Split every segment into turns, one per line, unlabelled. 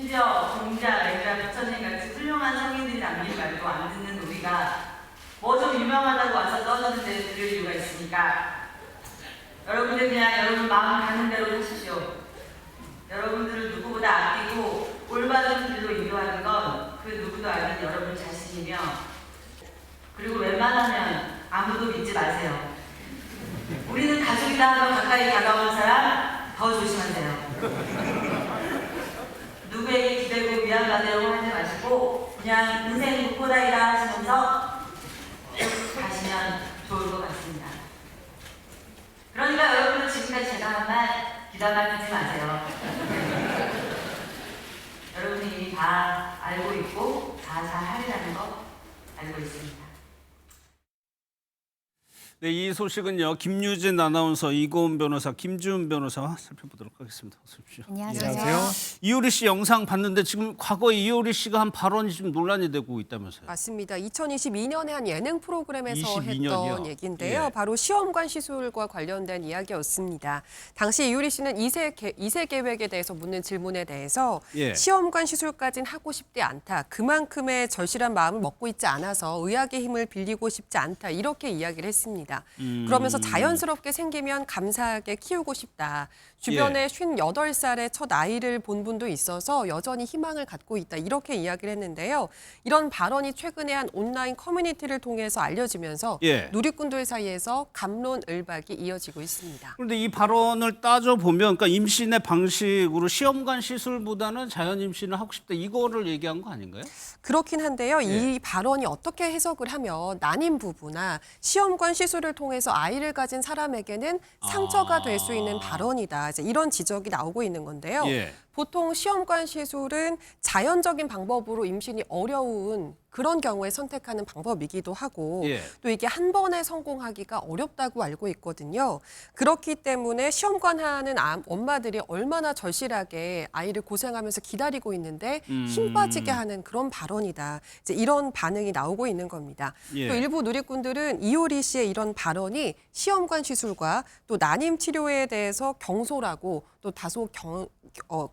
심지어 공자, 맥락, 부처님 같이 훌륭한 성인들이 남긴 말도 안 듣는 우리가 뭐 좀 유명하다고 와서 떠드는데 들을 이유가 있습니까? 여러분들 그냥 여러분 마음 가는 대로 하십시오. 여러분들을 누구보다 아끼고 올바른 길로 인도하는 건 그 누구도 아닌 여러분 자신이며, 그리고 웬만하면 아무도 믿지 마세요. 우리는 가족이다 하며 가까이 다가오는 사람 더 조심하세요. 누구에게 기대고 미안하다고 하지 마시고 그냥 인생 묵고다이다 하시면서 가시면 좋을 것 같습니다. 그러니까 여러분은 지금까지 제가 한 말 귀담아 듣지 마세요. 여러분이 이미 다 알고 있고 다 잘 하리라는 거 알고 있습니다.
네, 이 소식은요. 김유진 아나운서, 이고은 변호사, 김지훈 변호사와 살펴보도록 하겠습니다. 어서 오십시오.
안녕하세요.
이효리 씨 영상 봤는데 지금 과거에 이효리 씨가 한 발언이 좀 논란이 되고 있다면서요.
맞습니다. 2022년에 한 예능 프로그램에서
22년이요?
했던 얘기인데요.
예.
바로 시험관 시술과 관련된 이야기였습니다. 당시 이효리 씨는 2세 계획에 대해서 묻는 질문에 대해서
예.
시험관 시술까지는 하고 싶지 않다. 그만큼의 절실한 마음을 먹고 있지 않아서 의학의 힘을 빌리고 싶지 않다. 이렇게 이야기를 했습니다. 그러면서 자연스럽게 생기면 감사하게 키우고 싶다. 주변에
예.
58살의 첫 아이를 본 분도 있어서 여전히 희망을 갖고 있다. 이렇게 이야기를 했는데요. 이런 발언이 최근에 한 온라인 커뮤니티를 통해서 알려지면서
예.
누리꾼들 사이에서 갑론을박이 이어지고 있습니다.
그런데 이 발언을 따져보면 그러니까 임신의 방식으로 시험관 시술보다는 자연 임신을 하고 싶다. 이거를 얘기한 거 아닌가요?
그렇긴 한데요.
예.
이 발언이 어떻게 해석을 하면 난임 부부나 시험관 시술을 통해서 아이를 가진 사람에게는 상처가 될 수 있는 발언이다. 이제 이런 지적이 나오고 있는 건데요.
예.
보통 시험관 시술은 자연적인 방법으로 임신이 어려운 그런 경우에 선택하는 방법이기도 하고
예.
또 이게 한 번에 성공하기가 어렵다고 알고 있거든요. 그렇기 때문에 시험관 하는 엄마들이 얼마나 절실하게 아이를 고생하면서 기다리고 있는데 힘 빠지게 하는 그런 발언이다. 이제 이런 반응이 나오고 있는 겁니다.
예.
또 일부 누리꾼들은 이효리 씨의 이런 발언이 시험관 시술과 또 난임 치료에 대해서 경솔하고 또 다소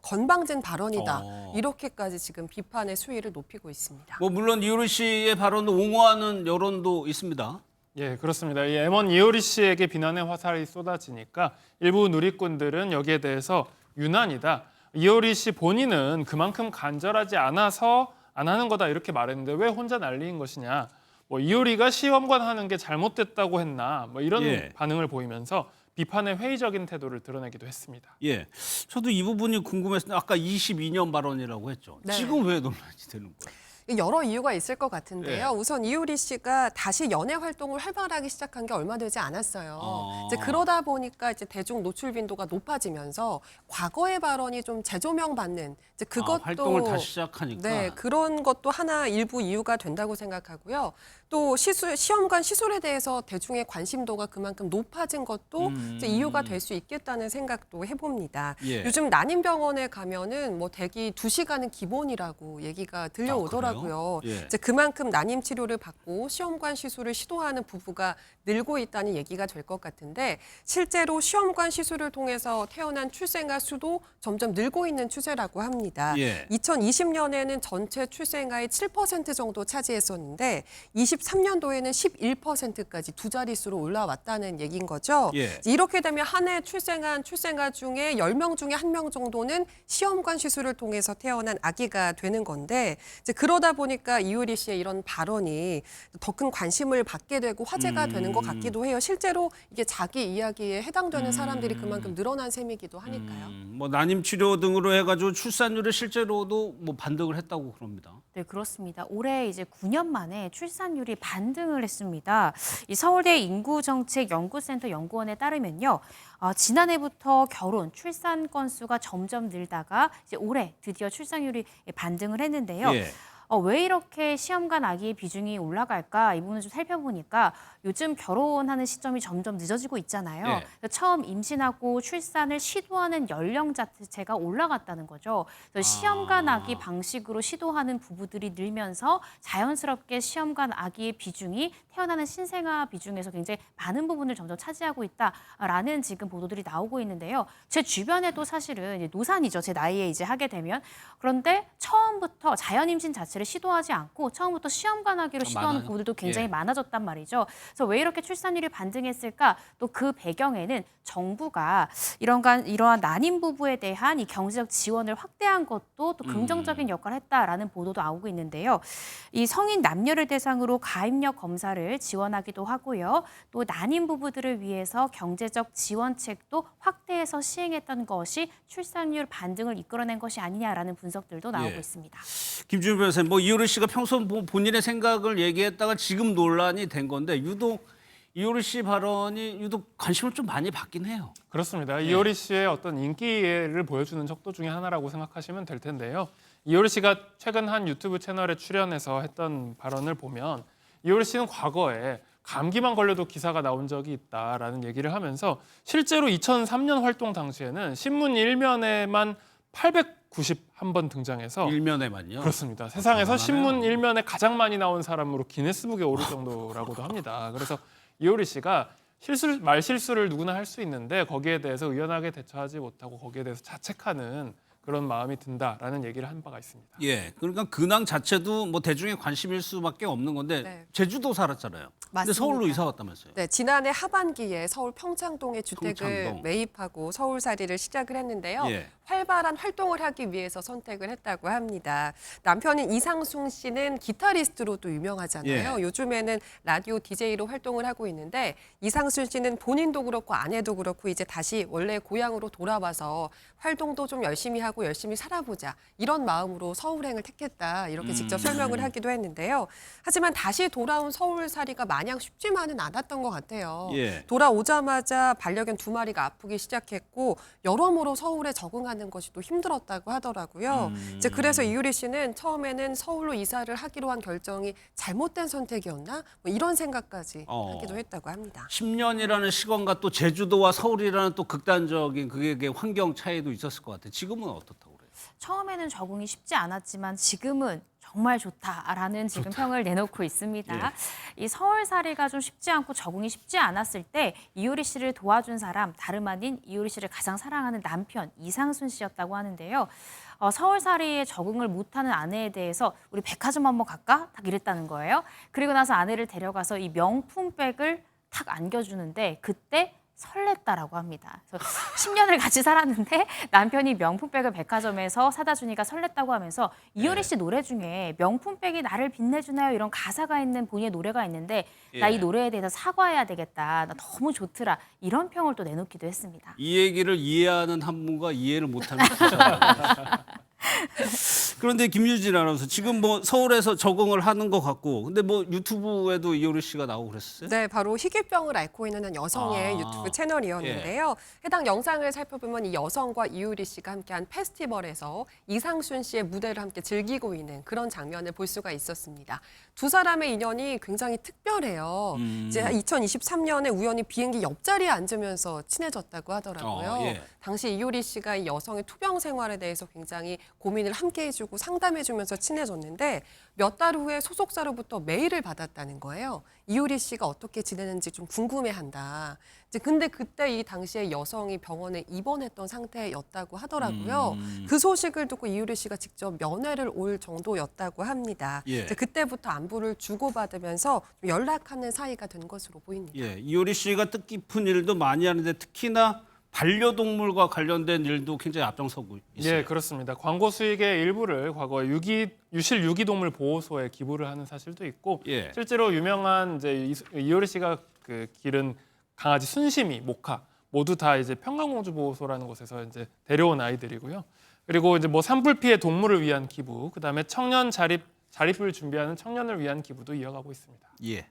건방진 발언이다. 이렇게까지 지금 비판의 수위를 높이고 있습니다.
뭐 물론 이효리 씨의 발언을 옹호하는 여론도 있습니다.
예, 그렇습니다. 이 M1 이효리 씨에게 비난의 화살이 쏟아지니까 일부 누리꾼들은 여기에 대해서 유난이다. 이효리 씨 본인은 그만큼 간절하지 않아서 안 하는 거다 이렇게 말했는데 왜 혼자 난리인 것이냐. 뭐 이효리가 시험관 하는 게 잘못됐다고 했나. 뭐 이런
예.
반응을 보이면서 비판의 회의적인 태도를 드러내기도 했습니다.
예, 저도 이 부분이 궁금했는데 아까 22년 발언이라고 했죠.
네.
지금 왜 논란이 되는 거예요?
여러 이유가 있을 것 같은데요.
네.
우선 이효리 씨가 다시 연애 활동을 활발하게 시작한 게 얼마 되지 않았어요.
아.
이제 그러다 보니까 이제 대중 노출 빈도가 높아지면서 과거의 발언이 좀 재조명받는 이제 그것도
활동을 다시 시작하니까.
네, 그런 것도 하나 일부 이유가 된다고 생각하고요. 또 시험관 시술에 대해서 대중의 관심도가 그만큼 높아진 것도 이제 이유가 될 수 있겠다는 생각도 해봅니다.
예.
요즘 난임병원에 가면은 뭐 대기 2시간은 기본이라고 얘기가 들려오더라고요.
예.
이제 그만큼 난임 치료를 받고 시험관 시술을 시도하는 부부가 늘고 있다는 얘기가 될 것 같은데 실제로 시험관 시술을 통해서 태어난 출생아 수도 점점 늘고 있는 추세라고 합니다.
예.
2020년에는 전체 출생아의 7% 정도 차지했었는데 23년도에는 11%까지 두 자릿수로 올라왔다는 얘기인 거죠.
예.
이렇게 되면 한 해 출생한 출생아 중에 10명 중에 1명 정도는 시험관 시술을 통해서 태어난 아기가 되는 건데 이제 그러다 보니까 이효리 씨의 이런 발언이 더 큰 관심을 받게 되고 화제가 되는 것 같기도 해요. 실제로 이게 자기 이야기에 해당되는 사람들이 그만큼 늘어난 셈이기도 하니까요.
뭐 난임 치료 등으로 해가지고 출산율이 실제로도 뭐 반등을 했다고 그럽니다.
네, 그렇습니다. 올해 이제 9년 만에 출산율이 반등을 했습니다. 이 서울대 인구정책연구센터 연구원에 따르면요. 지난해부터 결혼, 출산 건수가 점점 늘다가 이제 올해 드디어 출산율이 반등을 했는데요.
예.
왜 이렇게 시험관 아기의 비중이 올라갈까? 이 부분을 좀 살펴보니까 요즘 결혼하는 시점이 점점 늦어지고 있잖아요.
예.
처음 임신하고 출산을 시도하는 연령 자체가 올라갔다는 거죠. 그래서 시험관 아기 방식으로 시도하는 부부들이 늘면서 자연스럽게 시험관 아기의 비중이 태어나는 신생아 비중에서 굉장히 많은 부분을 점점 차지하고 있다라는 지금 보도들이 나오고 있는데요. 제 주변에도 사실은 이제 노산이죠. 제 나이에 이제 하게 되면. 그런데 처음부터 자연 임신 자체를 시도하지 않고 처음부터 시험관 아기로 시도하는
많아요.
부부들도 굉장히
예.
많아졌단 말이죠. 그래서 왜 이렇게 출산율이 반등했을까? 또 그 배경에는 정부가 이러한 난임 부부에 대한 이 경제적 지원을 확대한 것도 또 긍정적인 역할을 했다라는 보도도 나오고 있는데요. 이 성인 남녀를 대상으로 가입력 검사를 지원하기도 하고요. 또 난임 부부들을 위해서 경제적 지원책도 확대해서 시행했던 것이 출산율 반등을 이끌어낸 것이 아니냐라는 분석들도 나오고
예.
있습니다.
김준일 변호사님, 뭐 이효리 씨가 평소 본인의 생각을 얘기했다가 지금 논란이 된 건데 유독 이효리 씨 발언이 유독 관심을 좀 많이 받긴 해요.
그렇습니다. 이효리 씨의 어떤 인기를 보여주는 척도 중에 하나라고 생각하시면 될 텐데요. 이효리 씨가 최근 한 유튜브 채널에 출연해서 했던 발언을 보면 이효리 씨는 과거에 감기만 걸려도 기사가 나온 적이 있다라는 얘기를 하면서 실제로 2003년 활동 당시에는 신문 1면에만 891번 등장해서
일면에만요.
그렇습니다. 세상에서
대단하네요.
신문 1면에 가장 많이 나온 사람으로 기네스북에 오를 정도라고도 합니다. 그래서 이효리 씨가 말실수를 누구나 할 수 있는데 거기에 대해서 의연하게 대처하지 못하고 거기에 대해서 자책하는 그런 마음이 든다라는 얘기를 한 바가 있습니다.
예, 그러니까 근황 자체도 뭐 대중의 관심일 수밖에 없는 건데
네.
제주도 살았잖아요. 근데
맞습니다.
서울로 이사 왔다면서요?
네, 지난해 하반기에 서울 평창동에 주택을
평창동.
매입하고 서울살이를 시작을 했는데요.
예.
활발한 활동을 하기 위해서 선택을 했다고 합니다. 남편인 이상순 씨는 기타리스트로도 유명하잖아요.
예.
요즘에는 라디오 DJ로 활동을 하고 있는데 이상순 씨는 본인도 그렇고 아내도 그렇고 이제 다시 원래 고향으로 돌아와서 활동도 좀 열심히 하고 열심히 살아보자 이런 마음으로 서울행을 택했다 이렇게 직접 설명을 하기도 했는데요. 하지만 다시 돌아온 서울살이가 마냥 쉽지만은 않았던 것 같아요.
예.
돌아오자마자 반려견 2마리가 아프기 시작했고 여러모로 서울에 적응하는 것이 또 힘들었다고 하더라고요. 이제 그래서 이유리 씨는 처음에는 서울로 이사를 하기로 한 결정이 잘못된 선택이었나? 뭐 이런 생각까지 하기도 했다고 합니다.
10년이라는 시간과 또 제주도와 서울이라는 또 극단적인 그게 환경 차이도 있었을 것 같아요. 지금은 어떻다고 그래요?
처음에는 적응이 쉽지 않았지만 지금은 정말 좋다라는 지금 평을 내놓고 있습니다. 이 서울살이가 좀 쉽지 않고 적응이 쉽지 않았을 때 이효리 씨를 도와준 사람 다름 아닌 이효리 씨를 가장 사랑하는 남편 이상순 씨였다고 하는데요. 서울살이에 적응을 못하는 아내에 대해서 우리 백화점 한번 갈까? 딱 이랬다는 거예요. 그리고 나서 아내를 데려가서 이 명품백을 탁 안겨주는데 그때 설렜다라고 합니다. 그래서 10년을 같이 살았는데 남편이 명품백을 백화점에서 사다 주니까 설렜다고 하면서 이효리 씨 노래 중에 명품백이 나를 빛내주나요? 이런 가사가 있는 본인의 노래가 있는데 나 이 노래에 대해서 사과해야 되겠다. 나 너무 좋더라. 이런 평을 또 내놓기도 했습니다.
이 얘기를 이해하는 한 분과 이해를 못하는 분이잖아요. 그런데 김유진 아나운서 지금 뭐 서울에서 적응을 하는 것 같고 근데 뭐 유튜브에도 이효리 씨가 나오고 그랬어요?
네, 바로 희귀병을 앓고 있는 한 여성의 유튜브 채널이었는데요. 해당 영상을 살펴보면 이 여성과 이유리 씨가 함께한 페스티벌에서 이상순 씨의 무대를 함께 즐기고 있는 그런 장면을 볼 수가 있었습니다. 두 사람의 인연이 굉장히 특별해요. 이제 2023년에 우연히 비행기 옆자리에 앉으면서 친해졌다고 하더라고요.
예.
당시 이효리 씨가 이 여성의 투병 생활에 대해서 굉장히 고민을 함께 해주고 상담해주면서 친해졌는데 몇 달 후에 소속사로부터 메일을 받았다는 거예요. 이효리 씨가 어떻게 지내는지 좀 궁금해한다. 이제 근데 그때 이 당시에 여성이 병원에 입원했던 상태였다고 하더라고요. 그 소식을 듣고 이효리 씨가 직접 면회를 올 정도였다고 합니다.
예.
이제 그때부터 안부를 주고받으면서 좀 연락하는 사이가 된 것으로 보입니다.
예, 이효리 씨가 뜻깊은 일도 많이 하는데 특히나 반려동물과 관련된 일도 굉장히 앞장서고 있어요.
예, 그렇습니다. 광고 수익의 일부를 과거에 유실 유기동물 보호소에 기부를 하는 사실도 있고
예.
실제로 유명한 이제 이효리 씨가 그 기른 강아지 순심이, 모카 모두 다 이제 평강공주 보호소라는 곳에서 데려온 아이들이고요. 그리고 이제 뭐 산불 피해 동물을 위한 기부, 그다음에 청년 자립을 준비하는 청년을 위한 기부도 이어가고 있습니다.
예.